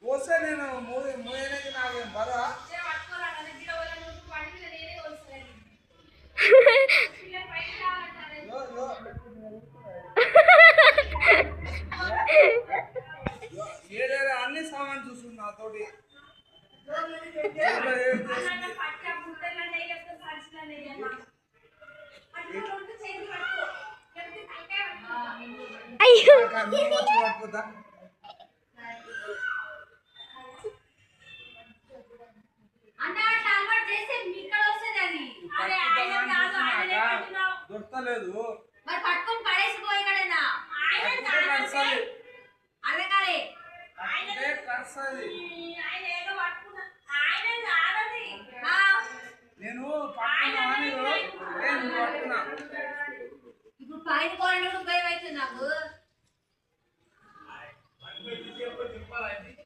వస్తే నేను మూయనకి నాకు బరా ఏదైనా అన్ని సామాన్ చూస్తున్నా నాతోటి అయ్యో దొరకలేదు పట్టుకొని పడేసిపోయి కడేనా నేను పట్టుకున్నా ఇప్పుడు పైన కోరండి పోయి